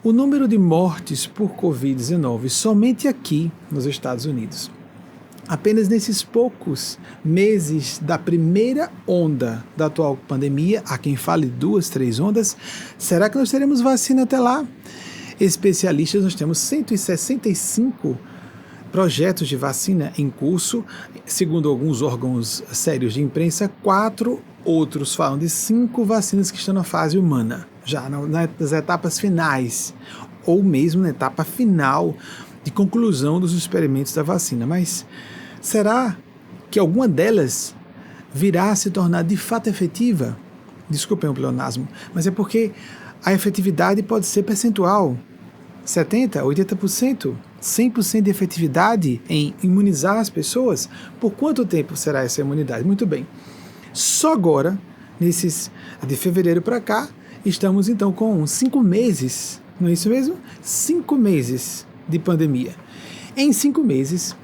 O número de mortes por Covid-19 somente aqui nos Estados Unidos, apenas nesses poucos meses da primeira onda da atual pandemia, há quem fale 2, 3 ondas, será que nós teremos vacina até lá? Especialistas, nós temos 165 projetos de vacina em curso, segundo alguns órgãos sérios de imprensa, 4 outros falam de 5 vacinas que estão na fase humana, já nas etapas finais, ou mesmo na etapa final de conclusão dos experimentos da vacina. Mas será que alguma delas virá a se tornar de fato efetiva? Desculpem o pleonasmo, mas é porque a efetividade pode ser percentual, 70%, 80%, 100% de efetividade em imunizar as pessoas. Por quanto tempo será essa imunidade? Muito bem. Só agora, de fevereiro para cá, estamos então com 5 meses, não é isso mesmo? 5 meses de pandemia. Em 5 meses,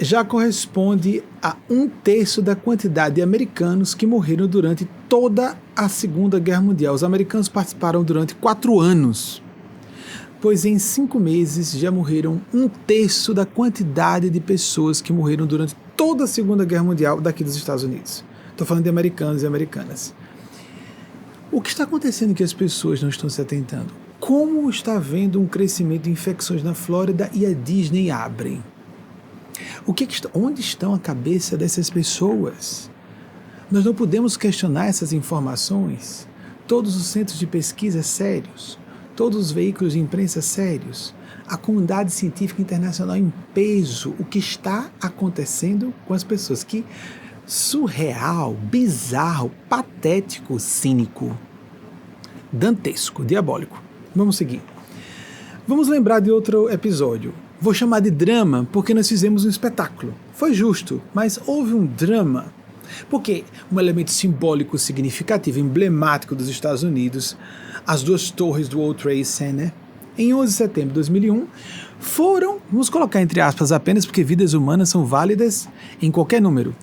já corresponde a 1/3 da quantidade de americanos que morreram durante toda a Segunda Guerra Mundial. Os americanos participaram durante 4 anos, pois em 5 meses já morreram 1/3 da quantidade de pessoas que morreram durante toda a Segunda Guerra Mundial daqui dos Estados Unidos. Estou falando de americanos e americanas. O que está acontecendo que as pessoas não estão se atentando? Como está havendo um crescimento de infecções na Flórida e a Disney abrem? Onde estão a cabeça dessas pessoas? Nós não podemos questionar essas informações. Todos os centros de pesquisa sérios, todos os veículos de imprensa sérios, a comunidade científica internacional em peso, o que está acontecendo com as pessoas? Que surreal, bizarro, patético, cínico, dantesco, diabólico. Vamos seguir. Vamos lembrar de outro episódio. Vou chamar de drama porque nós fizemos um espetáculo. Foi justo, mas houve um drama. Porque um elemento simbólico, significativo, emblemático dos Estados Unidos, as 2 torres do World Trade Center, em 11 de setembro de 2001, foram, vamos colocar entre aspas apenas porque vidas humanas são válidas em qualquer número,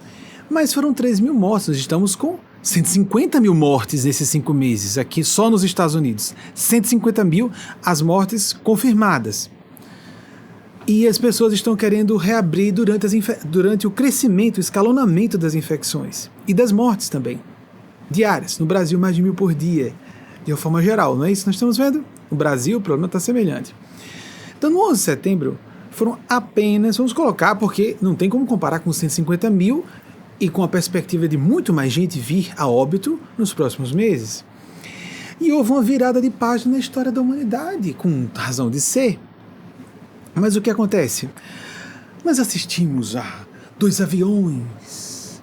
mas foram 3 mil mortos. Estamos com 150 mil mortes nesses 5 meses, aqui só nos Estados Unidos. 150 mil as mortes confirmadas. E as pessoas estão querendo reabrir durante o crescimento, o escalonamento das infecções e das mortes também, diárias. No Brasil, mais de 1.000 por dia, de uma forma geral, não é isso que nós estamos vendo? No Brasil, o problema está semelhante. Então, no 11 de setembro, foram apenas, vamos colocar, porque não tem como comparar com 150 mil e com a perspectiva de muito mais gente vir a óbito nos próximos meses. E houve uma virada de página na história da humanidade, com razão de ser. Mas o que acontece? Nós assistimos a 2 aviões.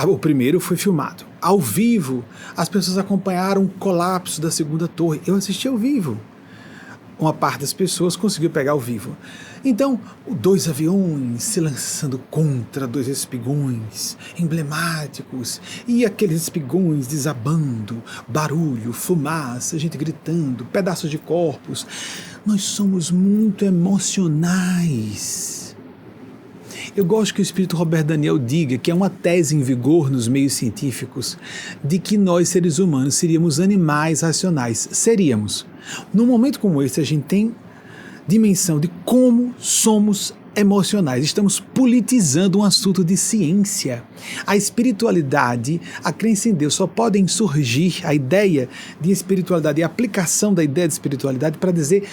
O primeiro foi filmado ao vivo. As pessoas acompanharam o colapso da segunda torre. Eu assisti ao vivo. Uma parte das pessoas conseguiu pegar ao vivo. Então, 2 aviões se lançando contra 2 espigões emblemáticos, e aqueles espigões desabando, barulho, fumaça, gente gritando, pedaços de corpos. Nós somos muito emocionais. Eu gosto que o espírito Robert Daniel diga que é uma tese em vigor nos meios científicos de que nós, seres humanos, seríamos animais racionais. Seríamos. Num momento como esse, a gente tem dimensão de como somos emocionais. Estamos politizando um assunto de ciência. A espiritualidade, a crença em Deus, só podem surgir a ideia de espiritualidade e a aplicação da ideia de espiritualidade para dizer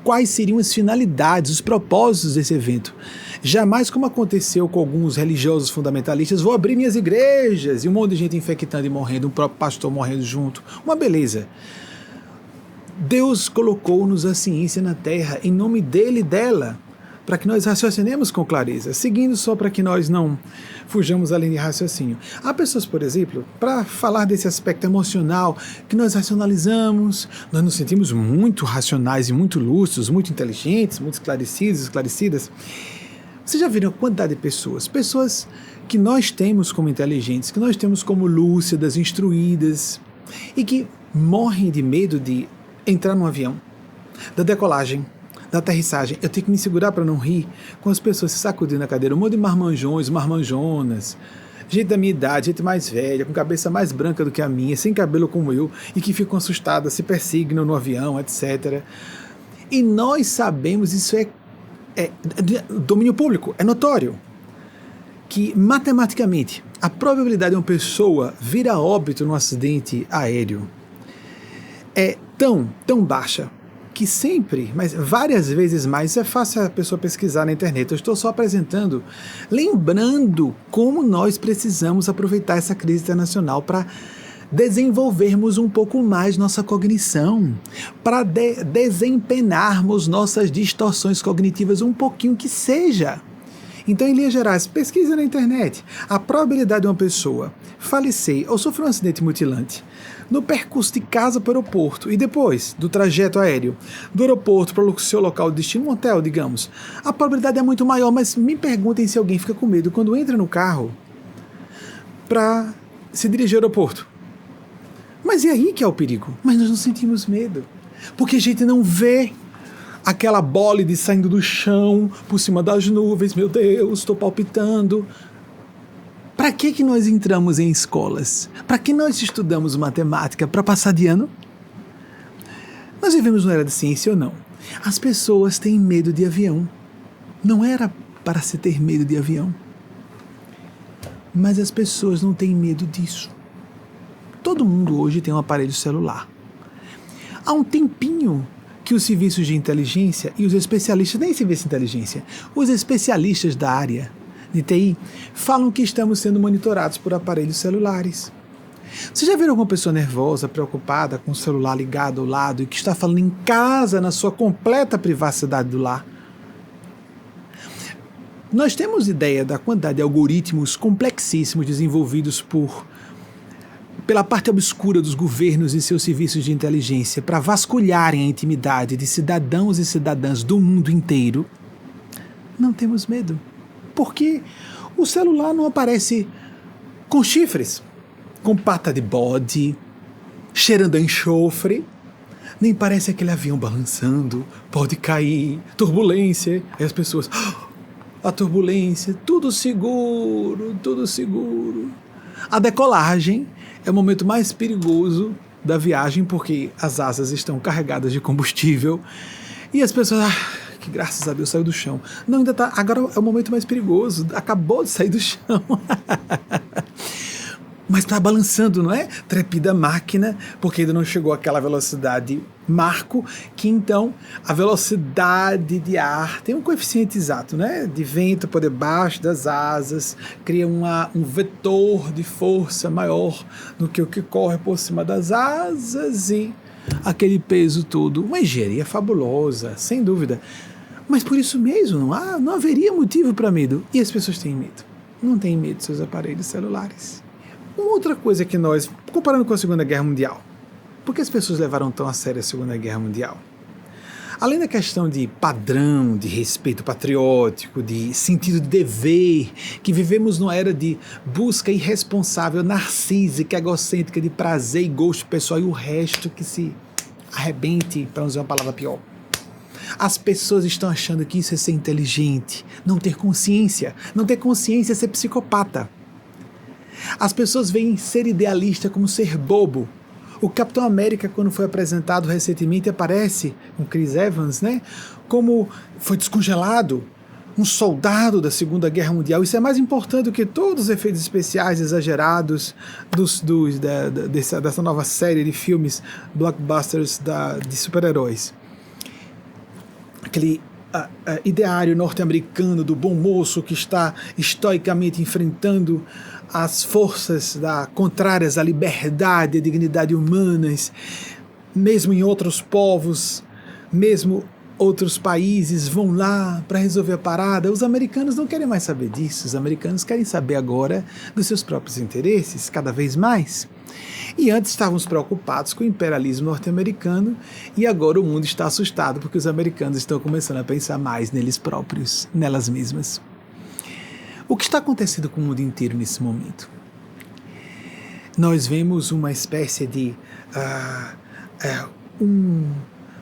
quais seriam as finalidades, os propósitos desse evento. Jamais, como aconteceu com alguns religiosos fundamentalistas, vou abrir minhas igrejas e um monte de gente infectando e morrendo, um próprio pastor morrendo junto. Uma beleza. Deus colocou-nos a ciência na Terra em nome dele e dela, para que nós raciocinemos com clareza, seguindo só para que nós não fujamos da linha de raciocínio. Há pessoas, por exemplo, para falar desse aspecto emocional, que nós racionalizamos, nós nos sentimos muito racionais e muito lúcidos, muito inteligentes, muito esclarecidos, esclarecidas. Vocês já viram a quantidade de pessoas que nós temos como inteligentes, que nós temos como lúcidas, instruídas, e que morrem de medo de entrar num avião, da decolagem, da aterrissagem. Eu tenho que me segurar para não rir com as pessoas se sacudindo na cadeira, um monte de marmanjões, marmanjonas, gente da minha idade, gente mais velha, com cabeça mais branca do que a minha, sem cabelo como eu, e que ficam assustadas, se persignam no avião, etc. E nós sabemos, isso é domínio público, é notório, que matematicamente a probabilidade de uma pessoa vir a óbito num acidente aéreo é tão baixa que sempre, mas várias vezes mais, isso é fácil a pessoa pesquisar na internet. Eu estou só apresentando, lembrando como nós precisamos aproveitar essa crise internacional para desenvolvermos um pouco mais nossa cognição, para desempenarmos nossas distorções cognitivas um pouquinho que seja. Então, em linhas gerais, pesquisa na internet. A probabilidade de uma pessoa falecer ou sofrer um acidente mutilante no percurso de casa para o aeroporto e depois do trajeto aéreo, do aeroporto para o seu local de destino, um hotel, digamos, a probabilidade é muito maior, mas me perguntem se alguém fica com medo quando entra no carro para se dirigir ao aeroporto. Mas é aí que é o perigo. Mas nós não sentimos medo, porque a gente não vê aquela bólide saindo do chão, por cima das nuvens, meu Deus, estou palpitando. Para que nós entramos em escolas? Para que nós estudamos matemática? Para passar de ano? Nós vivemos numa era de ciência ou não? As pessoas têm medo de avião. Não era para se ter medo de avião. Mas as pessoas não têm medo disso. Todo mundo hoje tem um aparelho celular. Há um tempinho que os serviços de inteligência e os especialistas, nem serviço de inteligência, os especialistas da área de TI falam que estamos sendo monitorados por aparelhos celulares. Você já viu alguma pessoa nervosa, preocupada, com o celular ligado ao lado e que está falando em casa, na sua completa privacidade do lar? Nós temos ideia da quantidade de algoritmos complexíssimos desenvolvidos pela parte obscura dos governos e seus serviços de inteligência para vasculharem a intimidade de cidadãos e cidadãs do mundo inteiro. Não temos medo, porque o celular não aparece com chifres, com pata de bode, cheirando a enxofre, nem parece aquele avião balançando, pode cair, turbulência, e as pessoas, a turbulência, tudo seguro, tudo seguro. A decolagem é o momento mais perigoso da viagem, porque as asas estão carregadas de combustível e as pessoas, que graças a Deus saiu do chão. Não, ainda tá, agora é o momento mais perigoso, acabou de sair do chão. Mas está balançando, não é? Trepida a máquina, porque ainda não chegou àquela velocidade marco, que então a velocidade de ar tem um coeficiente exato, né? De vento por debaixo das asas, cria um vetor de força maior do que o que corre por cima das asas e aquele peso todo. Uma engenharia fabulosa, sem dúvida. Mas por isso mesmo não haveria motivo para medo. E as pessoas têm medo. Não têm medo dos seus aparelhos celulares. Uma outra coisa que nós, comparando com a Segunda Guerra Mundial, por que as pessoas levaram tão a sério a Segunda Guerra Mundial? Além da questão de padrão, de respeito patriótico, de sentido de dever, que vivemos numa era de busca irresponsável, narcísica, egocêntrica, de prazer e gosto pessoal, e o resto que se arrebente, para não usar uma palavra pior. As pessoas estão achando que isso é ser inteligente, não ter consciência. Não ter consciência é ser psicopata. As pessoas veem ser idealista como ser bobo. O Capitão América, quando foi apresentado recentemente, aparece com Chris Evans, né? Como foi descongelado, um soldado da Segunda Guerra Mundial. Isso é mais importante do que todos os efeitos especiais exagerados dessa nova série de filmes blockbusters de super-heróis. Aquele ideário norte-americano do bom moço que está estoicamente enfrentando as forças contrárias à liberdade e à dignidade humanas, mesmo em outros povos, mesmo outros países vão lá para resolver a parada. Os americanos não querem mais saber disso, os americanos querem saber agora dos seus próprios interesses, cada vez mais. E antes estávamos preocupados com o imperialismo norte-americano e agora o mundo está assustado porque os americanos estão começando a pensar mais neles próprios, nelas mesmas. O que está acontecendo com o mundo inteiro nesse momento? Nós vemos uma espécie de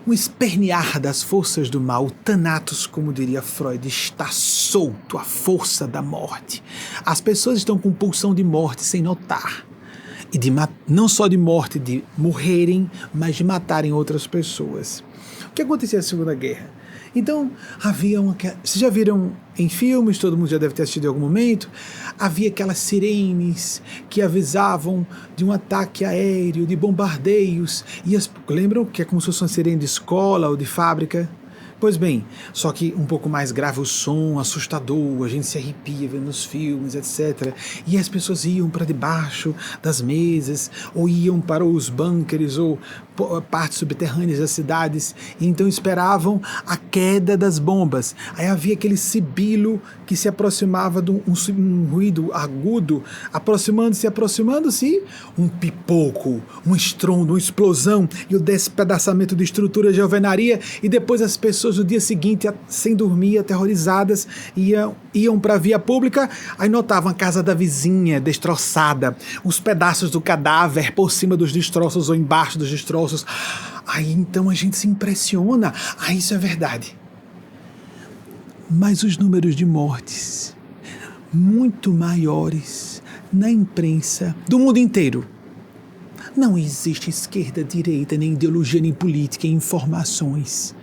um espernear das forças do mal. O Thanatos, como diria Freud, está solto, a força da morte. As pessoas estão com pulsão de morte sem notar. E não só de morte, de morrerem, mas de matarem outras pessoas. O que acontecia na Segunda Guerra? Então, vocês já viram em filmes, todo mundo já deve ter assistido em algum momento, havia aquelas sirenes que avisavam de um ataque aéreo, de bombardeios, lembram que é como se fosse uma sirene de escola ou de fábrica? Pois bem, só que um pouco mais grave o som, assustador, a gente se arrepia vendo os filmes, etc. E as pessoas iam para debaixo das mesas, ou iam para os bunkers, ou partes subterrâneas das cidades, e então esperavam a queda das bombas. Aí havia aquele sibilo que se aproximava de um ruído agudo, aproximando-se, um pipoco, um estrondo, uma explosão, e o despedaçamento de estruturas de alvenaria, e depois as pessoas no dia seguinte, sem dormir, aterrorizadas, iam para a via pública, aí notavam a casa da vizinha destroçada, os pedaços do cadáver por cima dos destroços ou embaixo dos destroços. Aí então a gente se impressiona. Isso é verdade. Mas os números de mortes muito maiores na imprensa do mundo inteiro. Não existe esquerda, direita, nem ideologia, nem política, informações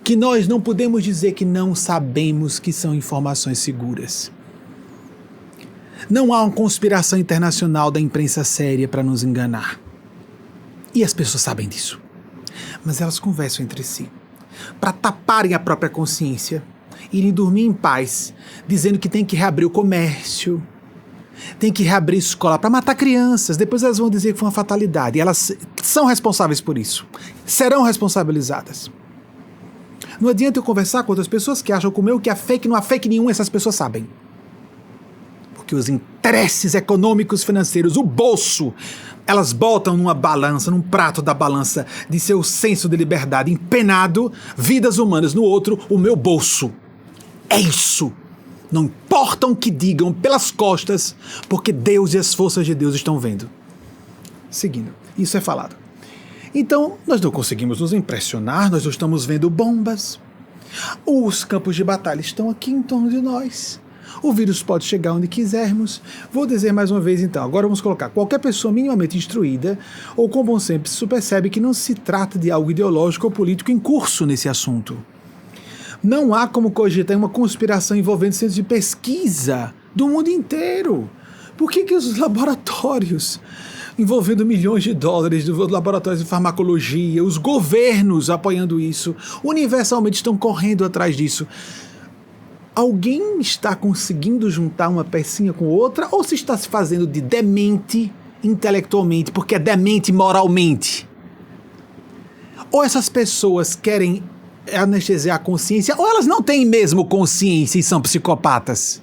que nós não podemos dizer que não sabemos que são informações seguras. Não há uma conspiração internacional da imprensa séria para nos enganar. E as pessoas sabem disso. Mas elas conversam entre si para taparem a própria consciência, irem dormir em paz, dizendo que tem que reabrir o comércio, tem que reabrir a escola para matar crianças. Depois elas vão dizer que foi uma fatalidade. E elas são responsáveis por isso. Serão responsabilizadas. Não adianta eu conversar com outras pessoas que acham como eu que não há fake nenhuma, essas pessoas sabem. Porque os interesses econômicos, financeiros, o bolso, elas botam numa balança, num prato da balança de seu senso de liberdade empenado, vidas humanas no outro, o meu bolso. É isso. Não importam o que digam pelas costas, porque Deus e as forças de Deus estão vendo. Seguindo, isso é falado. Então, nós não conseguimos nos impressionar, nós não estamos vendo bombas. Os campos de batalha estão aqui em torno de nós. O vírus pode chegar onde quisermos. Vou dizer mais uma vez então, agora vamos colocar qualquer pessoa minimamente instruída ou com bom senso percebe que não se trata de algo ideológico ou político em curso nesse assunto. Não há como cogitar uma conspiração envolvendo centros de pesquisa do mundo inteiro. Por que os laboratórios envolvendo milhões de dólares dos laboratórios de farmacologia, os governos apoiando isso, universalmente estão correndo atrás disso? Alguém está conseguindo juntar uma pecinha com outra ou se está se fazendo de demente intelectualmente porque é demente moralmente? Ou essas pessoas querem anestesiar a consciência ou elas não têm mesmo consciência e são psicopatas?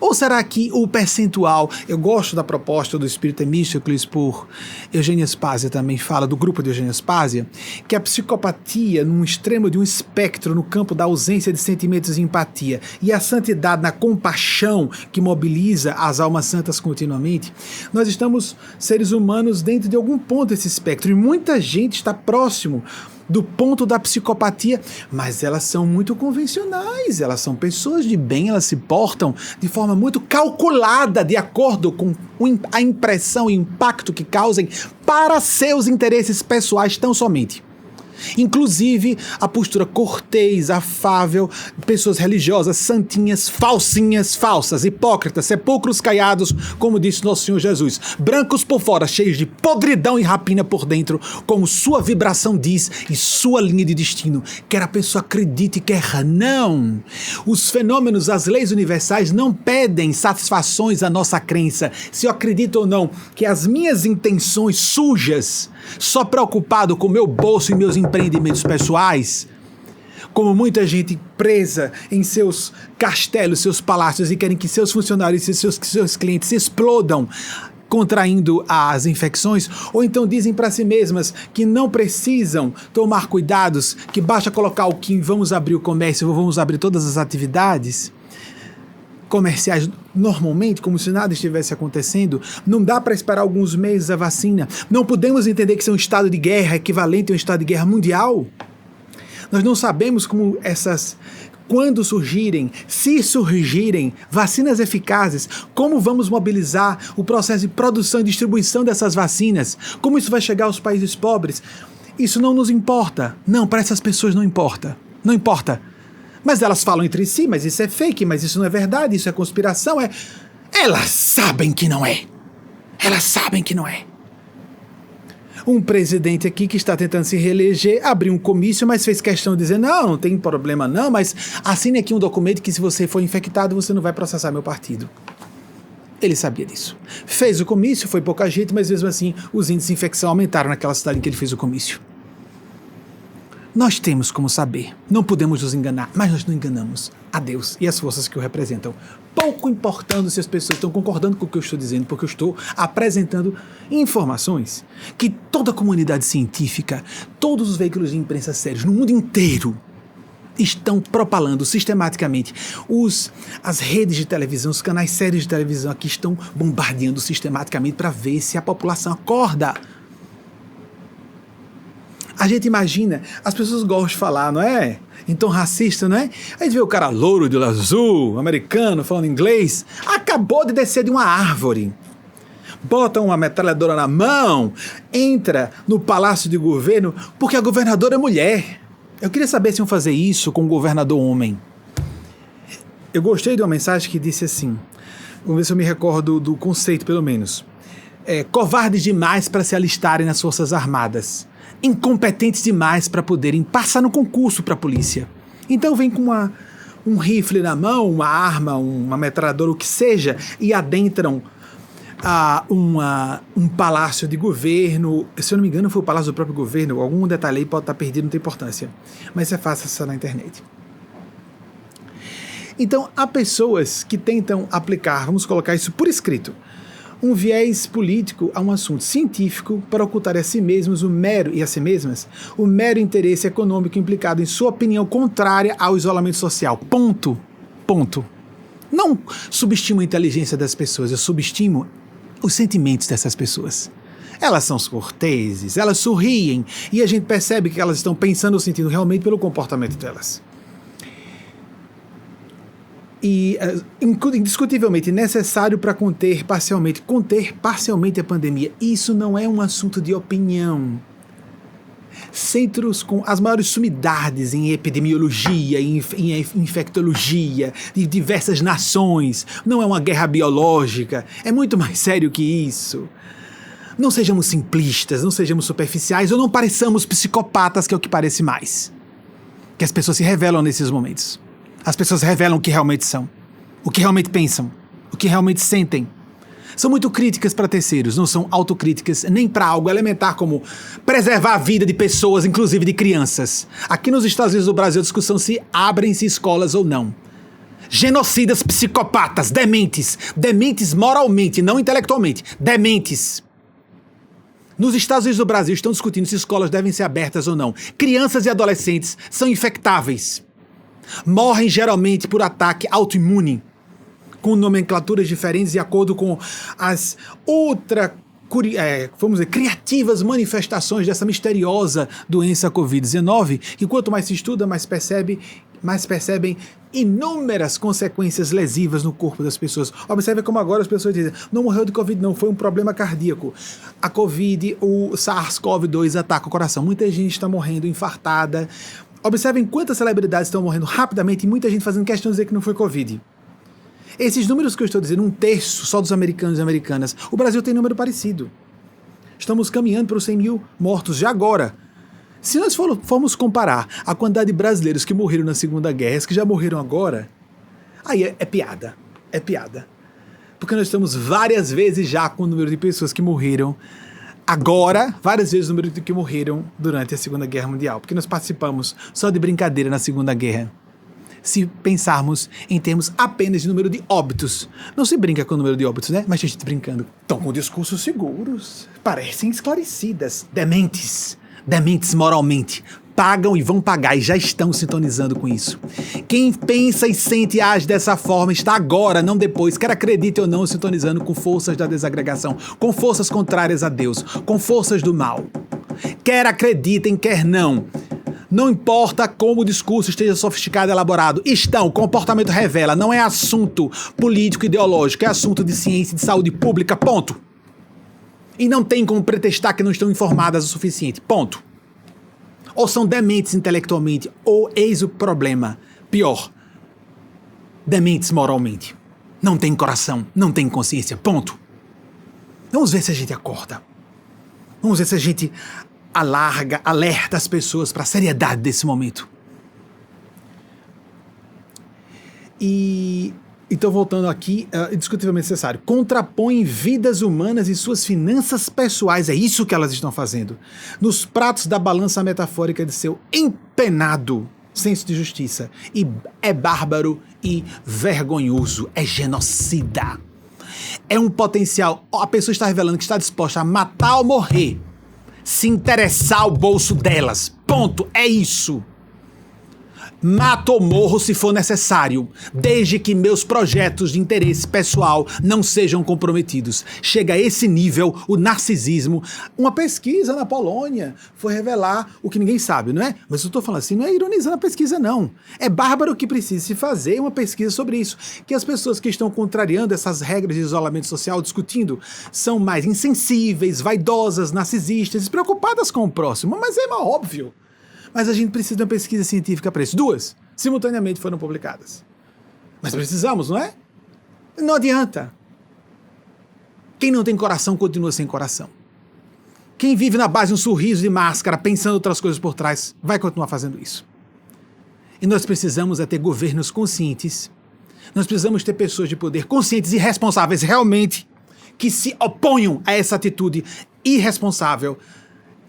Ou será que o percentual... Eu gosto da proposta do Espírito Temístocles por Eugênia Spazia, também fala do grupo de Eugênia Spazia, que a psicopatia, num extremo de um espectro no campo da ausência de sentimentos e empatia, e a santidade na compaixão que mobiliza as almas santas continuamente, nós estamos, seres humanos, dentro de algum ponto desse espectro, e muita gente está próximo do ponto da psicopatia, mas elas são muito convencionais, elas são pessoas de bem, elas se portam de forma muito calculada, de acordo com a impressão e impacto que causem para seus interesses pessoais tão somente. Inclusive a postura cortês, afável, pessoas religiosas, santinhas, falsinhas, falsas, hipócritas, sepulcros caiados, como disse nosso Senhor Jesus, brancos por fora, cheios de podridão e rapina por dentro, como sua vibração diz e sua linha de destino, quer a pessoa acredite, quer não. Os fenômenos, as leis universais não pedem satisfações à nossa crença, se eu acredito ou não, que as minhas intenções sujas, só preocupado com meu bolso e meus empreendimentos pessoais, como muita gente presa em seus castelos, seus palácios e querem que seus funcionários e seus clientes se explodam contraindo as infecções, ou então dizem para si mesmas que não precisam tomar cuidados, que basta colocar o que vamos abrir o comércio, vamos abrir todas as atividades. comerciais normalmente, como se nada estivesse acontecendo. Não dá para esperar alguns meses a vacina. Não podemos entender que isso é um estado de guerra equivalente a um estado de guerra mundial. Nós não sabemos quando surgirem, se surgirem vacinas eficazes, como vamos mobilizar o processo de produção e distribuição dessas vacinas, como isso vai chegar aos países pobres. Isso não nos importa. Não, para essas pessoas não importa. Não importa. Mas elas falam entre si, mas isso é fake, mas isso não é verdade, isso é conspiração, Elas sabem que não é. Elas sabem que não é. Um presidente aqui que está tentando se reeleger abriu um comício, mas fez questão de dizer, não tem problema não, mas assine aqui um documento que se você for infectado, você não vai processar meu partido. Ele sabia disso. Fez o comício, foi pouca gente, mas mesmo assim os índices de infecção aumentaram naquela cidade em que ele fez o comício. Nós temos como saber, não podemos nos enganar, mas nós não enganamos a Deus e as forças que o representam. Pouco importando se as pessoas estão concordando com o que eu estou dizendo, porque eu estou apresentando informações que toda a comunidade científica, todos os veículos de imprensa sérios no mundo inteiro estão propalando sistematicamente. As redes de televisão, os canais sérios de televisão aqui estão bombardeando sistematicamente para ver se a população acorda. A gente imagina, as pessoas gostam de falar, não é? Em tom racista, não é? A gente vê o cara louro de olho azul, americano, falando inglês, acabou de descer de uma árvore, bota uma metralhadora na mão, entra no palácio de governo, porque a governadora é mulher. Eu queria saber se iam fazer isso com o governador homem. Eu gostei de uma mensagem que disse assim, vamos ver se eu me recordo do conceito pelo menos. Covardes demais para se alistarem nas Forças Armadas. Incompetentes demais para poderem passar no concurso para a polícia. Então vem com um rifle na mão, uma arma, uma metralhadora, o que seja, e adentram um palácio de governo. Se eu não me engano foi o palácio do próprio governo, algum detalhe aí pode estar perdido, não tem importância, mas isso é fácil acessar na internet. Então há pessoas que tentam aplicar, vamos colocar isso por escrito, um viés político a um assunto científico para ocultar a si mesmos e a si mesmas o mero interesse econômico implicado em sua opinião contrária ao isolamento social. Ponto. Não subestimo a inteligência das pessoas, eu subestimo os sentimentos dessas pessoas. Elas são corteses, elas sorriem e a gente percebe que elas estão pensando ou sentindo realmente pelo comportamento delas. E indiscutivelmente necessário para conter parcialmente a pandemia. Isso não é um assunto de opinião. Centros com as maiores sumidades em epidemiologia, em infectologia, de diversas nações. Não é uma guerra biológica, é muito mais sério que isso. Não sejamos simplistas, não sejamos superficiais ou não pareçamos psicopatas, que é o que parece mais. Que as pessoas se revelam nesses momentos. As pessoas revelam o que realmente são, o que realmente pensam, o que realmente sentem. São muito críticas para terceiros, não são autocríticas nem para algo elementar como preservar a vida de pessoas, inclusive de crianças. Aqui nos Estados Unidos do Brasil a discussão se abrem-se escolas ou não. Genocidas, psicopatas, dementes moralmente, não intelectualmente, dementes. Nos Estados Unidos do Brasil estão discutindo se escolas devem ser abertas ou não. Crianças e adolescentes são infectáveis. Morrem geralmente por ataque autoimune, com nomenclaturas diferentes de acordo com as criativas manifestações dessa misteriosa doença Covid-19, que quanto mais se estuda, mais percebem inúmeras consequências lesivas no corpo das pessoas. Observe como agora as pessoas dizem, não morreu de Covid não, foi um problema cardíaco. A Covid, o SARS-CoV-2 ataca o coração. Muita gente está morrendo infartada. Observem quantas celebridades estão morrendo rapidamente e muita gente fazendo questão de dizer que não foi Covid. Esses números que eu estou dizendo, 1/3 só dos americanos e americanas, o Brasil tem número parecido. Estamos caminhando para os 100 mil mortos já agora. Se nós formos comparar a quantidade de brasileiros que morreram na Segunda Guerra e as que já morreram agora, aí é piada. É piada. Porque nós estamos várias vezes já com o número de pessoas que morreram agora, várias vezes o número de que morreram durante a Segunda Guerra Mundial, porque nós participamos só de brincadeira na Segunda Guerra. Se pensarmos em termos apenas de número de óbitos, não se brinca com o número de óbitos, né? Mas a gente brincando. Estão com discursos seguros, parecem esclarecidas, dementes moralmente. pagam e vão pagar e já estão sintonizando com isso. Quem pensa e sente e age dessa forma está agora, não depois, quer acredite ou não, sintonizando com forças da desagregação, com forças contrárias a Deus, com forças do mal. Quer acreditem, quer não. Não importa como o discurso esteja sofisticado e elaborado. O comportamento revela, não é assunto político ideológico, é assunto de ciência e de saúde pública, ponto. E não tem como pretextar que não estão informadas o suficiente, ponto. Ou são dementes intelectualmente, ou eis o problema, pior, dementes moralmente. Não tem coração, não tem consciência, ponto. Vamos ver se a gente acorda. Vamos ver se a gente alerta as pessoas para a seriedade desse momento. E então, voltando aqui, indiscutivelmente necessário, contrapõem vidas humanas e suas finanças pessoais, é isso que elas estão fazendo, nos pratos da balança metafórica de seu empenado senso de justiça. E é bárbaro e vergonhoso, é genocida. É um potencial, a pessoa está revelando que está disposta a matar ou morrer, se interessar o bolso delas. Ponto. É isso. Mato ou morro se for necessário, desde que meus projetos de interesse pessoal não sejam comprometidos. Chega a esse nível o narcisismo. Uma pesquisa na Polônia foi revelar o que ninguém sabe, não é? Mas eu estou falando assim, não é ironizando a pesquisa, não. É bárbaro que precisa se fazer uma pesquisa sobre isso. Que as pessoas que estão contrariando essas regras de isolamento social, discutindo, são mais insensíveis, vaidosas, narcisistas, despreocupadas com o próximo. Mas é óbvio. Mas a gente precisa de uma pesquisa científica para isso. 2 simultaneamente foram publicadas. Mas precisamos, não é? Não adianta. Quem não tem coração continua sem coração. Quem vive na base de um sorriso de máscara, pensando outras coisas por trás, vai continuar fazendo isso. E nós precisamos ter governos conscientes. Nós precisamos ter pessoas de poder conscientes e responsáveis realmente, que se oponham a essa atitude irresponsável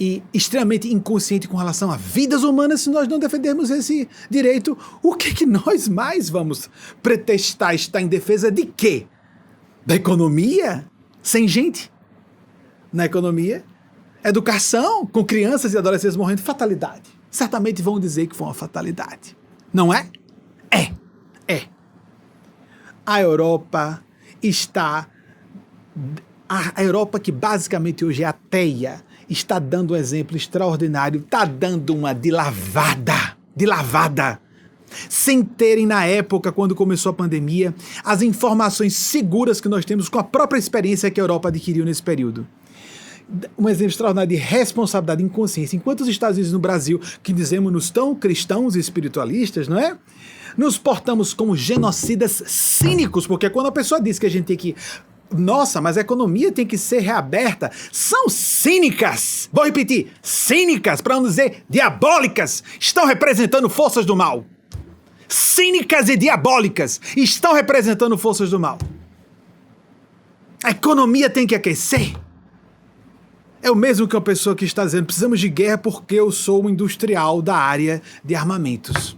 e extremamente inconsciente com relação a vidas humanas. Se nós não defendermos esse direito, o que nós mais vamos pretextar? Estar em defesa de quê? Da economia? Sem gente? Na economia? Educação? Com crianças e adolescentes morrendo? Fatalidade. Certamente vão dizer que foi uma fatalidade. Não é? É. A Europa está... A Europa que basicamente hoje é ateia, está dando um exemplo extraordinário, está dando uma de lavada, sem terem na época, quando começou a pandemia, as informações seguras que nós temos com a própria experiência que a Europa adquiriu nesse período. Um exemplo extraordinário de responsabilidade e inconsciência. Enquanto os Estados Unidos e no Brasil, que dizemos-nos tão cristãos e espiritualistas, não é? Nos portamos como genocidas cínicos, porque quando a pessoa diz que a gente tem que... Nossa, mas a economia tem que ser reaberta. São cínicas. Vou repetir. Cínicas, para não dizer diabólicas. Estão representando forças do mal. Cínicas e diabólicas estão representando forças do mal. A economia tem que aquecer. É o mesmo que uma pessoa que está dizendo precisamos de guerra porque eu sou um industrial da área de armamentos.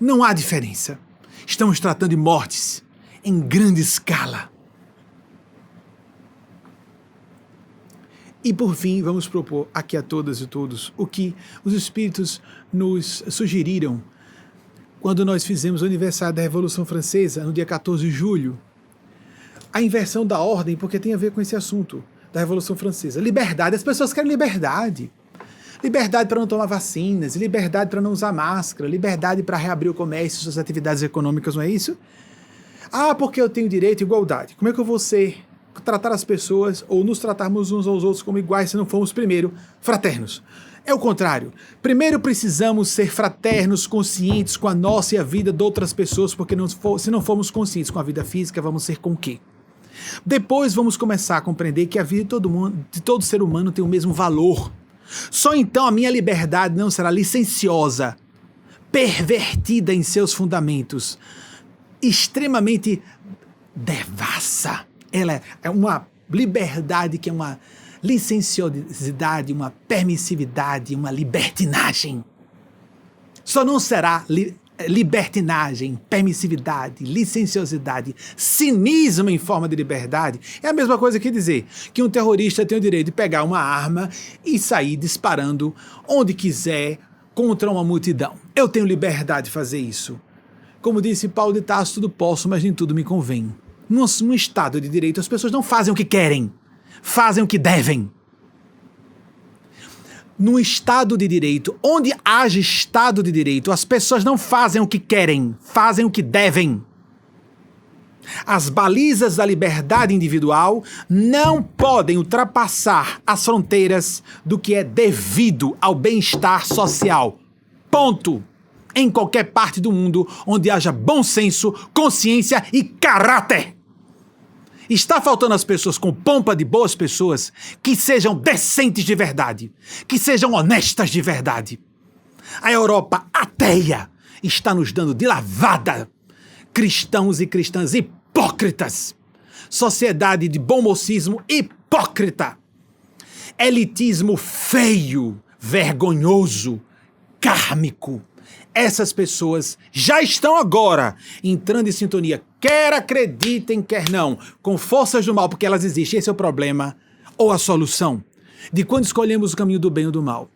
Não há diferença. Estamos tratando de mortes em grande escala. E por fim, vamos propor aqui a todas e todos o que os Espíritos nos sugeriram quando nós fizemos o aniversário da Revolução Francesa, no dia 14 de julho. A inversão da ordem, porque tem a ver com esse assunto da Revolução Francesa. Liberdade, as pessoas querem liberdade. Liberdade para não tomar vacinas, liberdade para não usar máscara, liberdade para reabrir o comércio, suas atividades econômicas, não é isso? Ah, porque eu tenho direito à igualdade. Como é que eu vou tratar as pessoas ou nos tratarmos uns aos outros como iguais se não formos primeiro fraternos? É o contrário. Primeiro precisamos ser fraternos, conscientes com a nossa e a vida de outras pessoas, porque se não formos conscientes com a vida física, vamos ser com o quê? Depois vamos começar a compreender que a vida de todo ser humano tem o mesmo valor. Só então a minha liberdade não será licenciosa, pervertida em seus fundamentos, extremamente devassa. Ela é uma liberdade que é uma licenciosidade, uma permissividade, uma libertinagem. Só não será libertinagem, permissividade, licenciosidade, cinismo em forma de liberdade. É a mesma coisa que dizer que um terrorista tem o direito de pegar uma arma e sair disparando onde quiser, contra uma multidão. Eu tenho liberdade de fazer isso. Como disse Paulo de Tarso, tudo posso, mas nem tudo me convém. Num Estado de direito, as pessoas não fazem o que querem, fazem o que devem. Num Estado de direito, onde haja Estado de direito, as pessoas não fazem o que querem, fazem o que devem. As balizas da liberdade individual não podem ultrapassar as fronteiras do que é devido ao bem-estar social. Ponto. Em qualquer parte do mundo onde haja bom senso, consciência e caráter. Está faltando às pessoas com pompa de boas pessoas que sejam decentes de verdade, que sejam honestas de verdade. A Europa ateia está nos dando de lavada. Cristãos e cristãs hipócritas. Sociedade de bom mocismo hipócrita. Elitismo feio, vergonhoso, kármico. Essas pessoas já estão agora entrando em sintonia, quer acreditem, quer não, com forças do mal, porque elas existem. Esse é o problema, ou a solução, de quando escolhemos o caminho do bem ou do mal.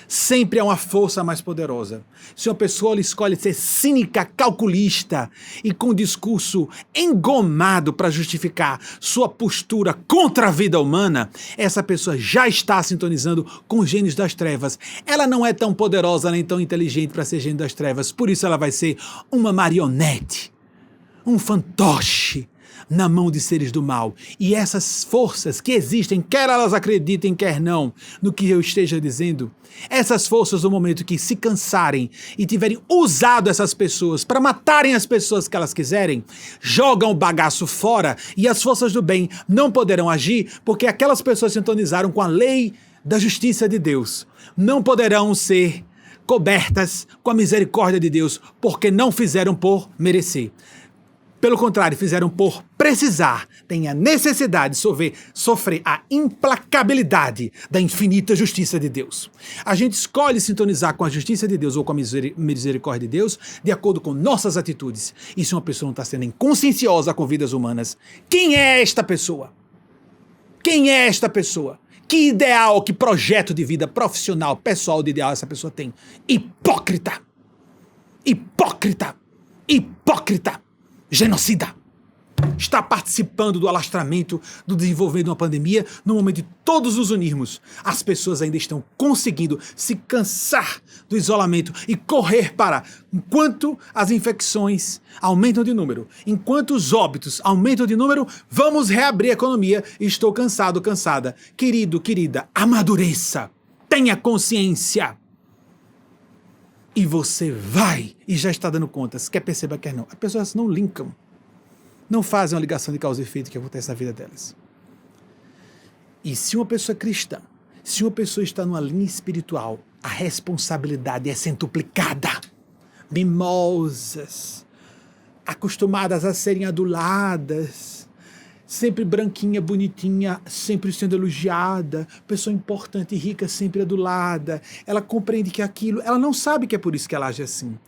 Sempre há uma força mais poderosa. Se uma pessoa escolhe ser cínica, calculista e com discurso engomado para justificar sua postura contra a vida humana, essa pessoa já está sintonizando com os gênios das trevas. Ela não é tão poderosa nem tão inteligente para ser gênio das trevas, por isso ela vai ser uma marionete, um fantoche na mão de seres do mal. E essas forças que existem, quer elas acreditem, quer não, no que eu esteja dizendo, essas forças, no momento que se cansarem e tiverem usado essas pessoas para matarem as pessoas que elas quiserem, jogam o bagaço fora e as forças do bem não poderão agir porque aquelas pessoas sintonizaram com a lei da justiça de Deus. Não poderão ser cobertas com a misericórdia de Deus porque não fizeram por merecer. Pelo contrário, fizeram por precisar, têm a necessidade de sofrer a implacabilidade da infinita justiça de Deus. A gente escolhe sintonizar com a justiça de Deus ou com a misericórdia de Deus de acordo com nossas atitudes. E se uma pessoa não está sendo inconscienciosa com vidas humanas, quem é esta pessoa? Quem é esta pessoa? Que ideal, que projeto de vida profissional, pessoal de ideal essa pessoa tem? Hipócrita! Hipócrita! Hipócrita! Genocida. Está participando do alastramento, do desenvolvimento de uma pandemia, no momento de todos nos unirmos. As pessoas ainda estão conseguindo se cansar do isolamento e correr para, enquanto as infecções aumentam de número, enquanto os óbitos aumentam de número, vamos reabrir a economia. Estou cansado, cansada. Querido, querida, amadureça. Tenha consciência. E você vai, e já está dando contas, quer perceber, quer não. As pessoas não linkam, não fazem uma ligação de causa e efeito que acontece na vida delas. E se uma pessoa é cristã, se uma pessoa está numa linha espiritual, a responsabilidade é centuplicada. Mimosas, acostumadas a serem aduladas, sempre branquinha, bonitinha, sempre sendo elogiada, pessoa importante e rica, sempre adulada. Ela compreende que aquilo, ela não sabe que é por isso que ela age assim.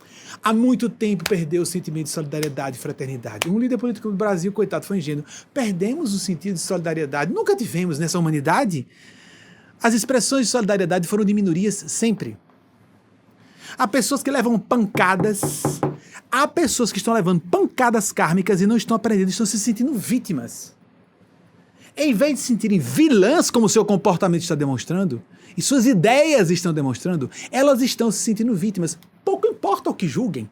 Há muito tempo perdeu o sentimento de solidariedade e fraternidade. Um líder político do Brasil, coitado, foi ingênuo. Perdemos o sentido de solidariedade. Nunca tivemos nessa humanidade. As expressões de solidariedade foram de minorias sempre. Há pessoas que levam pancadas. Há pessoas que estão levando pancadas kármicas e não estão aprendendo, estão se sentindo vítimas. Em vez de se sentirem vilãs, como o seu comportamento está demonstrando, e suas ideias estão demonstrando, elas estão se sentindo vítimas. Pouco importa o que julguem.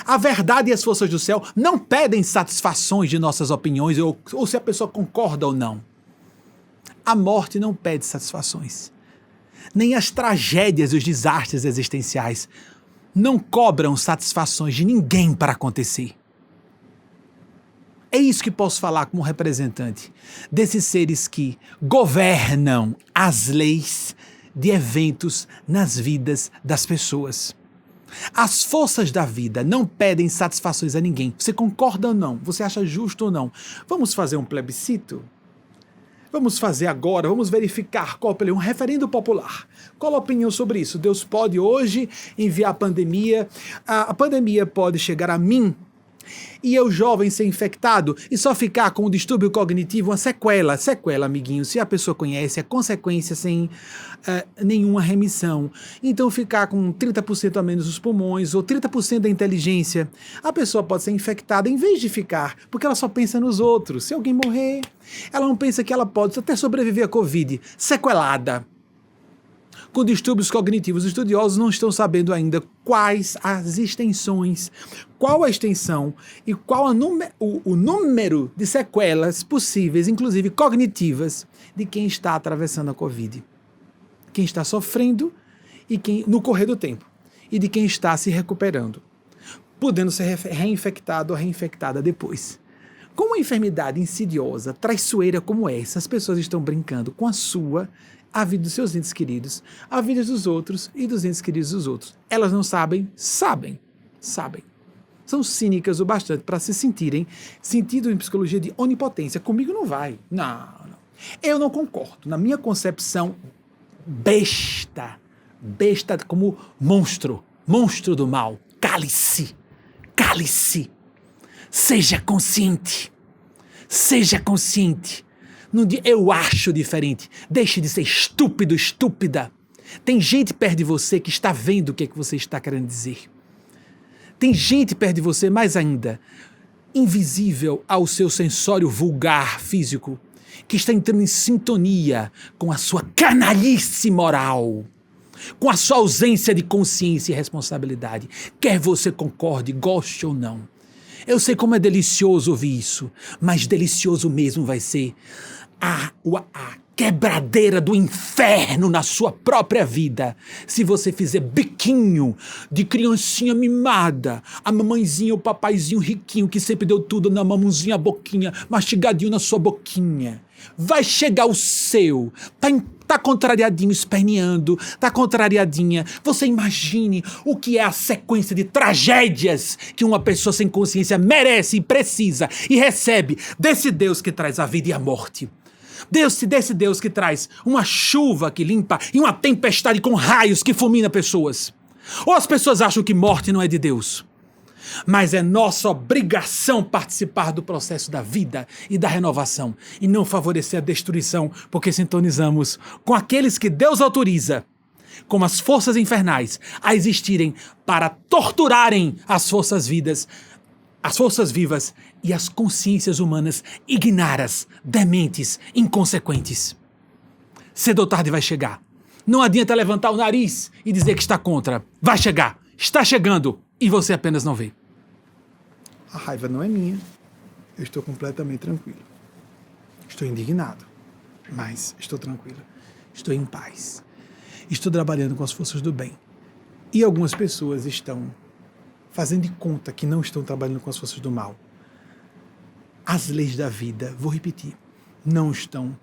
A verdade e as forças do céu não pedem satisfações de nossas opiniões ou se a pessoa concorda ou não. A morte não pede satisfações. Nem as tragédias e os desastres existenciais não cobram satisfações de ninguém para acontecer. É isso que posso falar como representante desses seres que governam as leis de eventos nas vidas das pessoas. As forças da vida não pedem satisfações a ninguém. Você concorda ou não? Você acha justo ou não? Vamos fazer um plebiscito? Vamos fazer agora, vamos verificar qual é um referendo popular. Qual a opinião sobre isso? Deus pode hoje enviar a pandemia. A pandemia pode chegar a mim e eu jovem ser infectado e só ficar com um distúrbio cognitivo, uma sequela, amiguinho, se a pessoa conhece, é consequência sem nenhuma remissão. Então ficar com 30% a menos os pulmões ou 30% da inteligência, a pessoa pode ser infectada em vez de ficar, porque ela só pensa nos outros. Se alguém morrer, ela não pensa que ela pode até sobreviver à Covid, sequelada. Com distúrbios cognitivos, os estudiosos não estão sabendo ainda quais as extensões, qual a extensão e qual o número de sequelas possíveis, inclusive cognitivas, de quem está atravessando a Covid. Quem está sofrendo e quem no correr do tempo, e de quem está se recuperando, podendo ser reinfectado ou reinfectada depois. Com uma enfermidade insidiosa, traiçoeira como essa, as pessoas estão brincando com a vida dos seus entes queridos, a vida dos outros e dos entes queridos dos outros. Elas não sabem? Sabem. São cínicas o bastante para se sentirem, sentido em psicologia de onipotência. Comigo não vai. Não. Eu não concordo. Na minha concepção, besta como monstro do mal. Cale-se. Seja consciente. Eu acho diferente. Deixe de ser estúpido, estúpida. Tem gente perto de você que está vendo o que é que você está querendo dizer. Tem gente perto de você, mais ainda, invisível ao seu sensório vulgar físico, que está entrando em sintonia com a sua canalice moral, com a sua ausência de consciência e responsabilidade. Quer você concorde, goste ou não. Eu sei como é delicioso ouvir isso, mas delicioso mesmo vai ser a quebradeira do inferno na sua própria vida, se você fizer biquinho de criancinha mimada, a mamãezinha, o papaizinho riquinho que sempre deu tudo na mamãozinha, a boquinha, mastigadinho na sua boquinha. Vai chegar o seu, tá contrariadinho, esperneando, tá contrariadinha. Você imagine o que é a sequência de tragédias que uma pessoa sem consciência merece e precisa e recebe desse Deus que traz a vida e a morte. Desse Deus que traz uma chuva que limpa e uma tempestade com raios que fulmina pessoas. Ou as pessoas acham que morte não é de Deus. Mas é nossa obrigação participar do processo da vida e da renovação e não favorecer a destruição, porque sintonizamos com aqueles que Deus autoriza, como as forças infernais, a existirem para torturarem as forças vivas e as consciências humanas ignaras, dementes, inconsequentes. Cedo ou tarde vai chegar. Não adianta levantar o nariz e dizer que está contra. Vai chegar. Está chegando. E você apenas não vê. A raiva não é minha. Eu estou completamente tranquilo. Estou indignado. Mas estou tranquilo. Estou em paz. Estou trabalhando com as forças do bem. E algumas pessoas estão fazendo de conta que não estão trabalhando com as forças do mal. As leis da vida, vou repetir, não estão,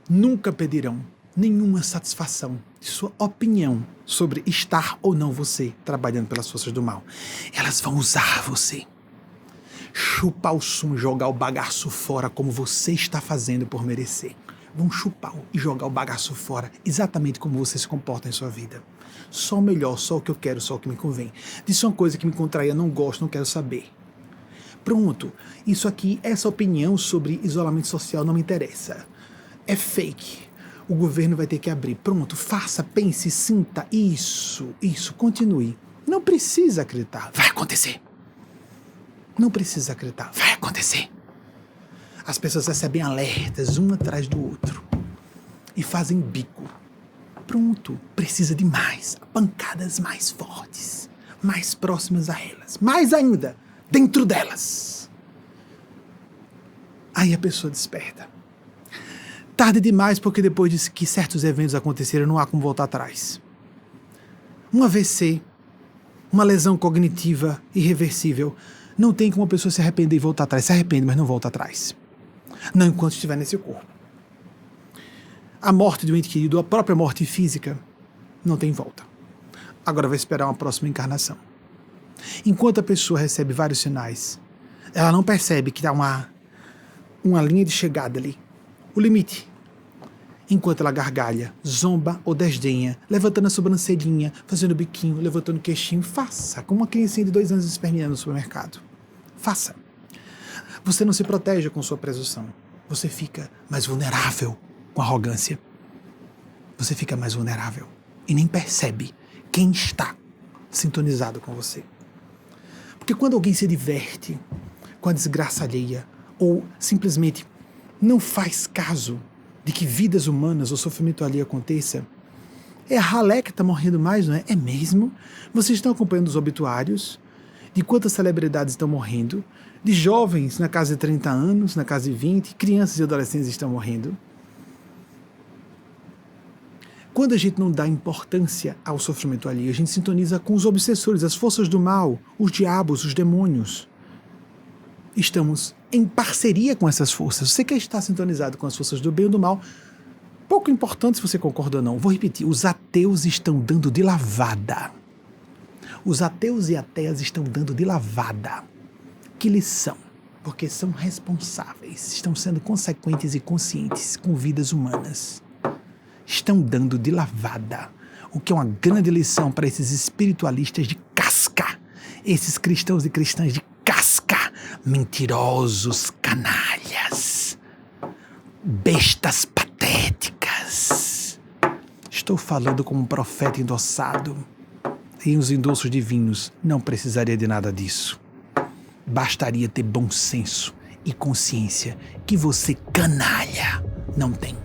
nunca pedirão nenhuma satisfação de sua opinião sobre estar ou não você trabalhando pelas forças do mal. Elas vão usar você, chupar o sumo, jogar o bagaço fora como você está fazendo por merecer. Vão chupar e jogar o bagaço fora exatamente como você se comporta em sua vida. Só o melhor, só o que eu quero, só o que me convém. Disso é uma coisa que me contraria, não gosto, não quero saber. Pronto, isso aqui, essa opinião sobre isolamento social não me interessa. É fake. O governo vai ter que abrir. Pronto, faça, pense, sinta. Isso, continue. Não precisa acreditar. Vai acontecer. Não precisa acreditar. Vai acontecer. As pessoas recebem alertas um atrás do outro e fazem bico. Pronto, precisa de mais, pancadas mais fortes, mais próximas a elas, mais ainda, dentro delas. Aí a pessoa desperta. Tarde demais, porque depois de que certos eventos aconteceram, não há como voltar atrás. Um AVC, uma lesão cognitiva irreversível, não tem como a pessoa se arrepender e voltar atrás. Se arrepende, mas não volta atrás. Não enquanto estiver nesse corpo. A morte de um ente querido, a própria morte física, não tem volta. Agora vai esperar uma próxima encarnação. Enquanto a pessoa recebe vários sinais, ela não percebe que há uma linha de chegada ali, o limite. Enquanto ela gargalha, zomba ou desdenha, levantando a sobrancelhinha, fazendo biquinho, levantando o queixinho, faça, como uma criancinha de 2 anos esperneando no supermercado. Faça. Você não se protege com sua presunção. Você fica mais vulnerável com arrogância. Você fica mais vulnerável e nem percebe quem está sintonizado com você. Porque quando alguém se diverte com a desgraça alheia ou simplesmente não faz caso de que vidas humanas ou sofrimento alheio aconteça, é a ralé que está morrendo mais, não é? É mesmo? Vocês estão acompanhando os obituários de quantas celebridades estão morrendo, de jovens na casa de 30 anos, na casa de 20, crianças e adolescentes estão morrendo. Quando a gente não dá importância ao sofrimento alheio, a gente sintoniza com os obsessores, as forças do mal, os diabos, os demônios. Estamos em parceria com essas forças. Você quer estar sintonizado com as forças do bem ou do mal? Pouco importante se você concorda ou não. Vou repetir, os ateus estão dando de lavada. Os ateus e ateias estão dando de lavada. Que lição? Porque são responsáveis, estão sendo consequentes e conscientes com vidas humanas. Estão dando de lavada, o que é uma grande lição para esses espiritualistas de casca, esses cristãos e cristãs de casca, mentirosos, canalhas, bestas patéticas. Estou falando como um profeta endossado. E os endossos divinos não precisaria de nada disso. Bastaria ter bom senso e consciência que você, canalha, não tem.